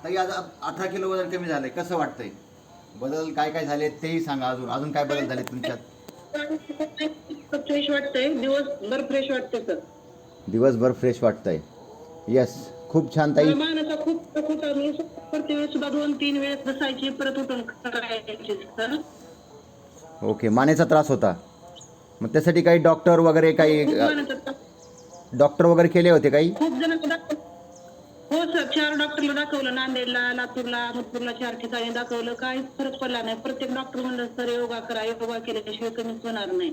ताई आज 18 किलो वजन कमी झालंय, कसं वाटतंय? बदल काय काय झाले तेही सांगा. अजून अजून काय बदल झाले तुमच्यात? फ्रेश वाटतंय, दिवसभर फ्रेश वाटतंय सर. दिवसभर फ्रेश वाटतंय. येस, खूप छान ताई. मला मानाचा खूप त्रास होता. मी प्रत्येक वेळेस सुद्धा 2-3 वेळेस बसायची, परत उठून करायची सर. ओके, मानेचा त्रास होता. मग त्यासाठी काही डॉक्टर वगैरे काही खूप मानाचा त्रास. डॉक्टर वगैरे केले होते काही? खूप जणांना दाखवलं. हो सर, 4 डॉक्टरला दाखवलं. नांदेडला, लातूरला, मुतपूरला 4 ठिकाणी दाखवलं. काहीच फरक पडला नाही. प्रत्येक डॉक्टर म्हणलं सर योगा करा, योगा केल्याशिवाय कमीच होणार नाही.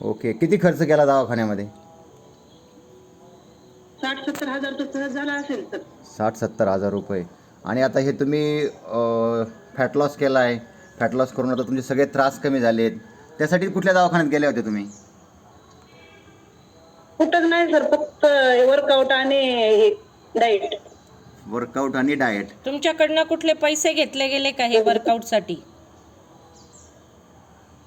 ओके, किती खर्च केला दवाखान्यामध्ये? 60-70 हजार तर सहज झाला असेल सर. 60-70 हजार रुपये. आणि आता हे तुम्ही फॅट लॉस केला आहे, फॅट लॉस करून आता तुमचे सगळे त्रास कमी झालेत, त्यासाठी कुठल्या दवाखान्यात गेले होते तुम्ही? कुठंच नाही सर, फक्त वर्कआउट आणि डाएट. वर्कआउट आणि डाएट. तुमच्याकडनं कुठले पैसे घेतले गेले का हे वर्कआउटसाठी?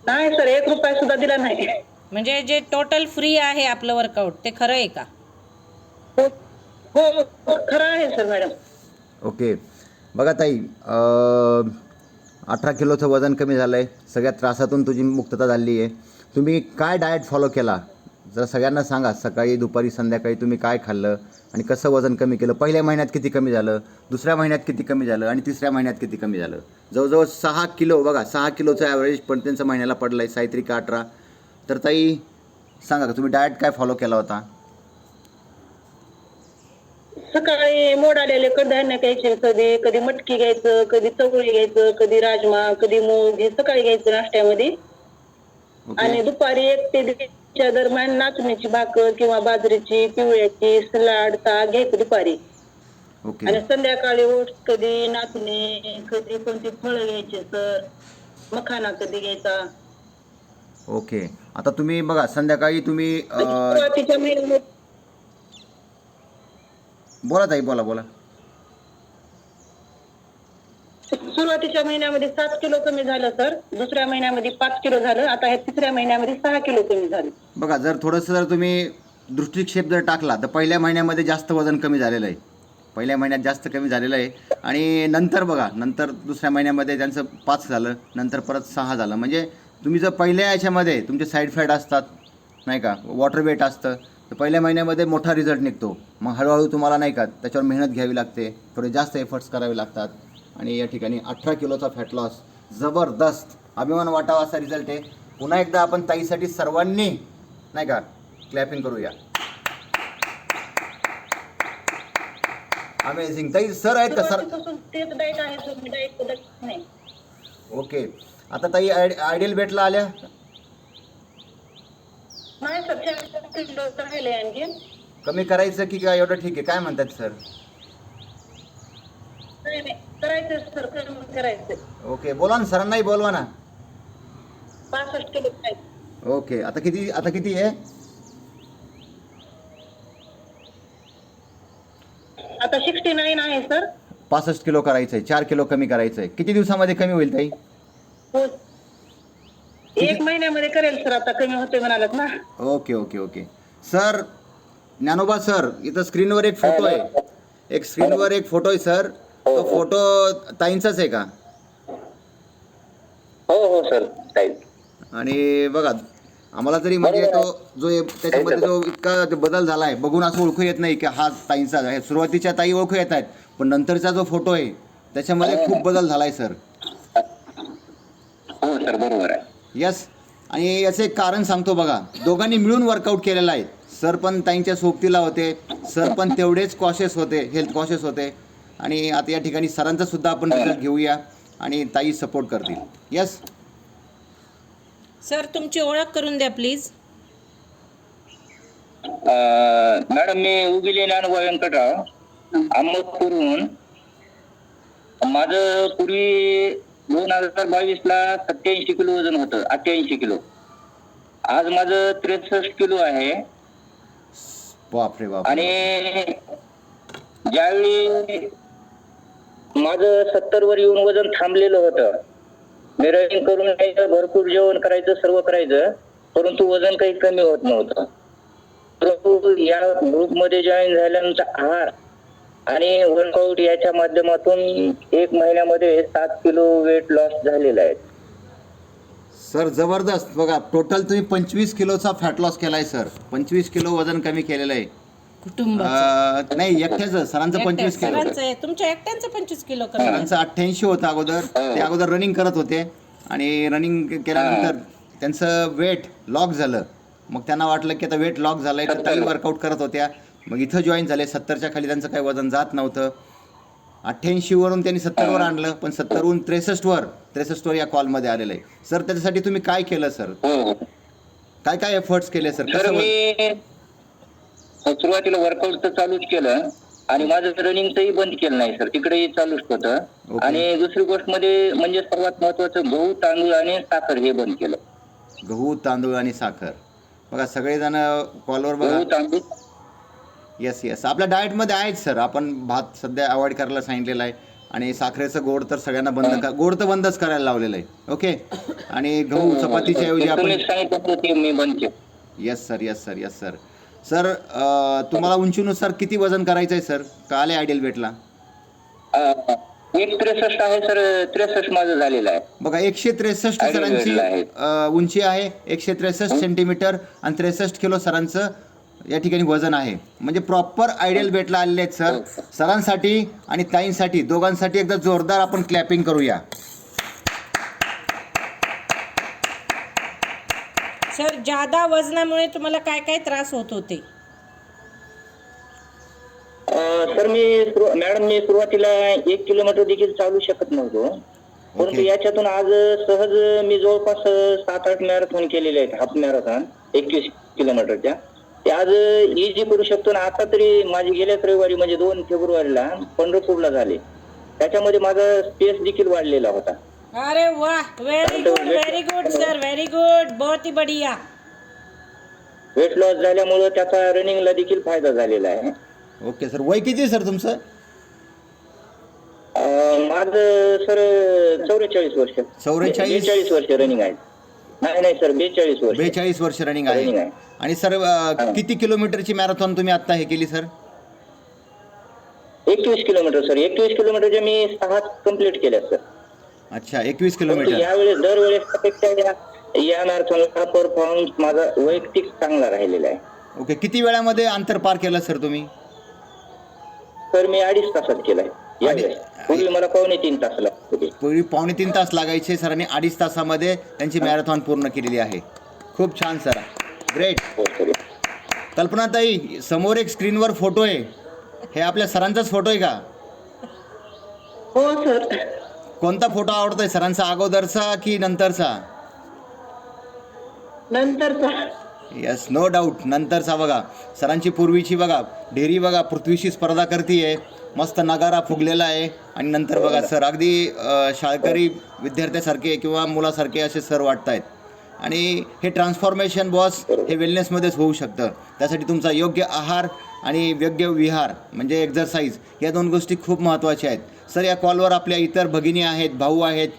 नाही सर, 1 रुपया सुद्धा दिला नाही. म्हणजे जे टोटल फ्री आहे आपलं वर्कआउट ते खरं आहे का? हो हो, खरं आहे सर मॅडम. ओके, बघा ताई, 18 किलोचं वजन कमी झालं आहे, सगळ्या त्रासातून तुझी मुक्तता झाली आहे. तुम्ही काय डाएट फॉलो केला जरा सगळ्यांना सांगा. सकाळी, दुपारी, संध्याकाळी तुम्ही काय खाल्लं आणि कसं वजन कमी केलं? पहिल्या महिन्यात किती कमी झालं, दुसऱ्या महिन्यात किती कमी झालं आणि तिसऱ्या महिन्यात किती कमी झालं? जवळजवळ 6 किलो, बघा 6 किलोचं ॲव्हरेज पण त्यांचा महिन्याला पडलं आहे, साहित्रिक 18. तर ताई सांगा का तुम्ही डाएट काय फॉलो केला होता? सकाळी मोड आलेले कडधान्य घ्यायचे, कधी कधी मटकी घ्यायचं, कधी चवळी घ्यायचं, कधी राजमा, कधी मूग, हे सकाळी घ्यायचं नाश्त्यामध्ये. आणि दुपारी 1 ते 1:30च्या दरम्यान नाचणीची भाकर किंवा बाजरीची, पिवळ्याची, सलाड, ताक घ्यायचं दुपारी. ओके आणि संध्याकाळी ओट्स, कधी नाचणी, कधी कोणती फळं घ्यायचे सर, मखाना कधी घ्यायचा. ओके, आता तुम्ही बघा संध्याकाळी तुम्ही सुरुवातीच्या महिन्यामध्ये बोला ताई, बोला बोला. सुरुवातीच्या महिन्यामध्ये 7 किलो कमी झालं सर. दुसऱ्या महिन्यामध्ये 5 किलो झालं. आता ह्या तिसऱ्या महिन्यामध्ये 6 किलो कमी झालं. बघा, जर थोडंसं जर तुम्ही दृष्टिक्षेप जर टाकला तर पहिल्या महिन्यामध्ये जास्त वजन कमी झालेलं आहे, पहिल्या महिन्यात जास्त कमी झालेलं आहे. आणि नंतर बघा, नंतर दुसऱ्या महिन्यामध्ये त्यांचं 5 झालं, नंतर परत 6 झालं. म्हणजे तुम्ही जर पहिल्या याच्यामध्ये तुमचे साईड फॅट असतात नाही का, वॉटर वेट असतं, तर पहिल्या महिन्यामध्ये मोठा रिझल्ट निघतो. मग हळूहळू तुम्हाला नाही का त्याच्यावर मेहनत घ्यावी लागते, थोडे जास्त एफर्ट्स करावे लागतात. आणि या ठिकाणी 18 किलोचा फॅट लॉस जबरदस्त, अभिमान वाटावा असा रिझल्ट आहे. पुन्हा एकदा आपण ताईसाठी सर्वांनी नाही का क्लॅपिंग करूया. अमेझिंग. ताई सर आहेत का सर? तेच डाएट आहे सर, मी डाएट बदलत नाही. ओके, आता ताई आयडियल वेटला आल्या? नाही सर, 4 किलो राहिले आणखी. कमी करायचं की काय एवढं ठीक आहे, काय म्हणतात सर? नाही करायचं सर, कमी करायचं. ओके, बोला ना सरांनाही बोलवा ना. 65 किलो खायचं. ओके, आता किती आहे? आता 69 आहे सर. 65 किलो करायचं आहे, 4 किलो कमी करायचं आहे. किती दिवसामध्ये कमी होईल ताई? हो, 1 महिन्यामध्ये करेल सर. आता कमी होते म्हणालात ना. Okay okay okay. Sir Dnyanoba sir, इथं स्क्रीनवर एक फोटो आहे, स्क्रीनवर एक फोटो आहे सर. तो फोटो ताईंचाच आहे का? हो हो सर, ताई. आणि बघा, आम्हाला तरी म्हणजे तो जो त्याच्यामध्ये जो इतका बदल झाला आहे बघून असं ओळखू येत नाही की हा ताईंचा आहे. सुरुवातीच्या ताई ओळखू येत आहेत, पण नंतरचा जो फोटो आहे त्याच्यामध्ये खूप बदल झाला आहे सर. हो सर, बरोबर आहे. यस. आणि याचं एक कारण सांगतो बघा, दोघांनी मिळून वर्कआउट केलेलं आहे. सर पण ताईंच्या सोबतीला होते, सर पण तेवढेच कॉशियस होते, हेल्थ कॉशियस होते. आणि आता या ठिकाणी सरांचा सुद्धा आपण रिझल्ट घेऊया आणि ताई सपोर्ट करतील. यस सर, तुमची ओळख करून द्या प्लीज. मॅडम, मी उगिले ज्ञानोबा व्यंकटराव, अहमदपूरहून. माझं पूर्वी 2022ला 87 किलो वजन होतं, 88 किलो. आज माझं 63 किलो आहे. बापरे बाप. आणि ज्यावेळी माझं 70 वर येऊन वजन थांबलेलं होतं, मी रनिंग करून यायचं, भरपूर जेवण करायचं, सर्व करायचं, परंतु वजन काही कमी होत नव्हतं. परंतु या ग्रुपमध्ये जॉईन झाल्यानंतर आहार आणि वर्कआउट याच्या माध्यमातून 1 महिन्यामध्ये 7 किलो वेट लॉस झालेला आहे. सर जबरदस्त. बघा टोटल तुम्ही 25 किलोचा फॅट लॉस केलाय सर. 25 किलो वजन कमी केलेलं आहे. कुटुंब नाही एकट्याचं. सरांचं 25 किलो. तुमच्या एकट्यांचं 25 किलो कमी झालं. सरांचं 88 होतं अगोदर. ते अगोदर रनिंग करत होते आणि रनिंग केल्यानंतर त्यांचं वेट लॉक झालं. मग त्यांना वाटलं की आता वेट लॉक झालंय तर ताई वर्कआउट करत होत्या. मग इथं जॉईन झाले. 70च्या खाली त्यांचं काही वजन जात नव्हतं. 88 वरून त्यांनी 70 वर आणलं, पण 70 वरून 63 वर या कॉलमध्ये आलेलं आहे. सर त्याच्यासाठी तुम्ही काय केलं सर? काय काय एफर्ट्स केले सर? तर मी सुरुवातीला वर्कआउट तर चालूच केलं आणि माझं रनिंगचंही बंद केलं नाही सर. तिकडेही चालूच होतं. आणि दुसरी गोष्ट मध्ये म्हणजे सर्वात महत्वाचं गहू, तांदूळ आणि साखर हे बंद केलं. गहू, तांदूळ आणि साखर. बघा सगळेजण कॉलवर गहू, बघा. तांदूळ. येस आपल्या डाएटमध्ये आहेत सर. आपण भात सध्या अवॉइड करायला सांगितलेलं आहे आणि साखरेचं गोड तर सगळ्यांना गोड तर बंदच करायला लावलेलं आहे. ओके. आणि गहू चपातीच्या ऐवजी आपण मी बंद केलं. Yes sir. सर तुम्हाला उंचीनुसार किती वजन करायचं आहे सर? का आले आयडियल वेटला? 163 आहे सर. 63 माझं झालेलं आहे. बघा 163 सरांची उंची आहे. 163 सेंटीमीटर आणि 63 किलो सरांचं या ठिकाणी वजन आहे. म्हणजे प्रॉपर आयडियल वेटला आलेले आहेत सर. सरांसाठी आणि ताईंसाठी दोघांसाठी एकदा जोरदार आपण क्लॅपिंग करूया. सर जादा वजनामुळे तुम्हाला काय काय त्रास होत होते? सर मॅडम मी सुरुवातीला 1 किलोमीटर देखील चालू शकत नव्हतो. परंतु याच्यातून आज सहज मी जवळपास 7-8 मॅरेथॉन केलेले आहेत. हाफ मॅरेथॉन 21 किलोमीटरच्या. ते आज इझी करू शकतो. आणि आता तरी माझी गेल्याच रविवारी म्हणजे 2 फेब्रुवारीला पंढरपूरला झाले. त्याच्यामध्ये माझा स्पेस देखील वाढलेला होता. अरे वाह, very good sir, very good, बहुत ही बढ़िया. वेट लॉस झाल्यामुळे त्याचा रनिंगला देखील फायदा झालेला आहे. Okay sir. वय किती आहे सर तुमचं? माझं सर 44 वर्ष. 44 वर्ष रनिंग आहे. नाही सर 42 वर्ष. 42 वर्ष रनिंग आहे. आणि सर किती किलोमीटरची मॅरेथॉन तुम्ही आता हे केली सर? 21 kilometre sir. 21 किलोमीटरच्या मी 6 कंप्लीट केल्या सर. अच्छा 21 किलोमीटर. यावेळेस दरवेळेसपेक्षा या मॅरेथॉनला परफॉर्मन्स माझा वैयक्तिक चांगला राहिलेला आहे. ओके. किती वेळामध्ये अंतर पार केलं सर तुम्ही? सर मी 2.5 तासात केलाय. पूर्वी मला 2.25 तास लागते. पूर्वी 2.25 तास लागायचे. सरांनी 2.5 तासामध्ये त्यांची मॅरेथॉन पूर्ण केलेली आहे. खूप छान सर. ग्रेट. कल्पनाताई समोर एक स्क्रीनवर फोटो आहे. हे आपल्या सरांचाच फोटो आहे का? हो सर. कोणता फोटो आवडतोय सरांचा, अगोदरचा की नंतरचा? नंतरचा. येस नो डाऊट नंतरचा. बघा सरांची पूर्वीची बघा ढेरी बघा पृथ्वीशी स्पर्धा करतीये. मस्त नगारा फुगलेला आहे. आणि नंतर बघा सर अगदी शाळकरी विद्यार्थ्यासारखे किंवा मुलासारखे असे सर वाटत आहेत. आणि हे ट्रान्सफॉर्मेशन बॉस हे वेलनेसमध्येच होऊ शकतं. त्यासाठी तुमचा योग्य आहार आणि योग्य विहार म्हणजे एक्झरसाईज या 2 गोष्टी खूप महत्त्वाच्या आहेत. सर या कॉलवर आपल्या इतर भगिनी आहेत, भाऊ आहेत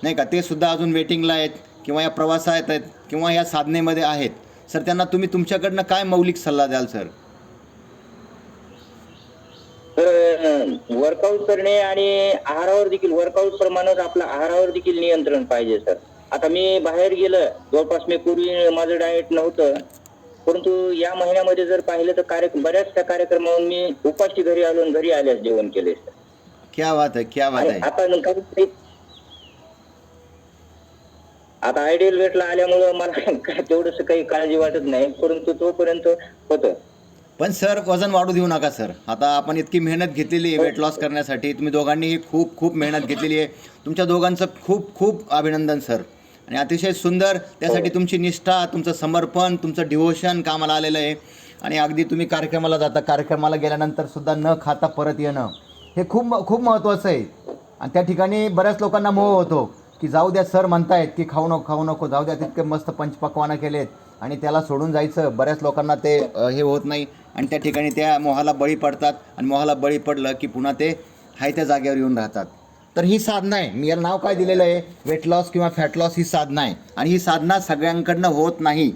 नाही का, ते सुद्धा अजून वेटिंगला आहेत किंवा या प्रवासात आहेत किंवा या साधनेमध्ये आहेत. सर त्यांना तुम्ही तुमच्याकडनं काय मौलिक सल्ला द्याल सर? वर्कआउट करणे आणि आहारावर देखील वर्कआउट प्रमाणेच आपल्या आहारावर देखील नियंत्रण पाहिजे सर. आता मी बाहेर गेलं जवळपास मी पूर्वी माझं डाएट नव्हतं. परंतु या महिन्यामध्ये जर पाहिलं तर बऱ्याचशा कार्यक्रमावरून मी उपाशी घरी आलो आणि घरी आल्यास जेवण केले. क्या बात आहे, क्या बात आहे. आता आयडियल वेटला आल्यामुळं मला तेवढंसं काही काळजी वाटत नाही. परंतु तोपर्यंत होतं. पण सर वजन वाढू देऊ नका सर. आता आपण इतकी मेहनत घेतलेली आहे वेट लॉस करण्यासाठी. तुम्ही दोघांनीही खूप मेहनत घेतलेली आहे. तुमच्या दोघांचं खूप अभिनंदन सर. आणि अतिशय सुंदर त्यासाठी तुमची निष्ठा, तुमचं समर्पण, तुमचं डिव्होशन कामाला आलेलं आहे. आणि अगदी तुम्ही कार्यक्रमाला जाता, कार्यक्रमाला गेल्यानंतर सुद्धा न खाता परत येणं हे खूप महत्त्वाचं आहे. आणि त्या ठिकाणी बऱ्याच लोकांना मोह होतो की जाऊ द्या सर म्हणतायत की खाऊ नको जाऊ द्या, तितके मस्त पंचपक्वानं केलेत आणि त्याला सोडून जायचं. बऱ्याच लोकांना ते हे होत नाही आणि त्या ठिकाणी त्या मोहाला बळी पडतात. आणि मोहाला बळी पडलं की पुन्हा ते हाय त्या जागेवर येऊन राहतात. तर ही साधना आहे. मी याला नाव काय दिलेलं आहे, वेट लॉस किंवा फॅट लॉस ही साधना आहे. आणि ही साधना सगळ्यांकडनं होत नाही.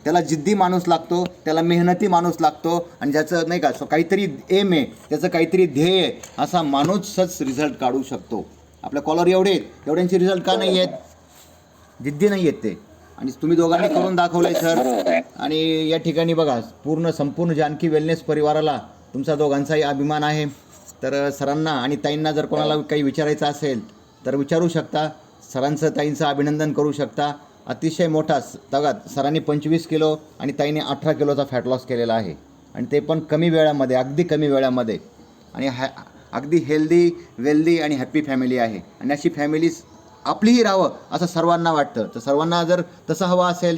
त्याला जिद्दी माणूस लागतो, त्याला मेहनती माणूस लागतो आणि ज्याचं नाही का काहीतरी एम आहे, त्याचं काहीतरी ध्येय आहे, असा माणूसच रिझल्ट काढू शकतो. आपल्या कॉलर एवढे आहेत, एवढ्यांचे रिझल्ट का नाही आहेत? जिद्दी नाही आहेत ते. आणि तुम्ही दोघांनी करून दाखवलंय सर. आणि या ठिकाणी बघा संपूर्ण जानकी वेलनेस परिवाराला तुमचा दोघांचाही अभिमान आहे. तर सरांना आणि ताईंना जर कोणाला काही विचारायचं असेल तर विचारू शकता. सरांचं ताईंचं अभिनंदन करू शकता. अतिशय मोठा बघा, सरांनी 25 किलो आणि ताईने 18 किलोचा फॅट लॉस केलेला आहे आणि ते पण कमी वेळामध्ये, अगदी कमी वेळामध्ये. आणि अगदी हेल्दी, वेल्दी आणि हॅप्पी फॅमिली आहे. आणि अशी फॅमिली आपलीही राहावं असं सर्वांना वाटतं. तर सर्वांना जर तसं हवं असेल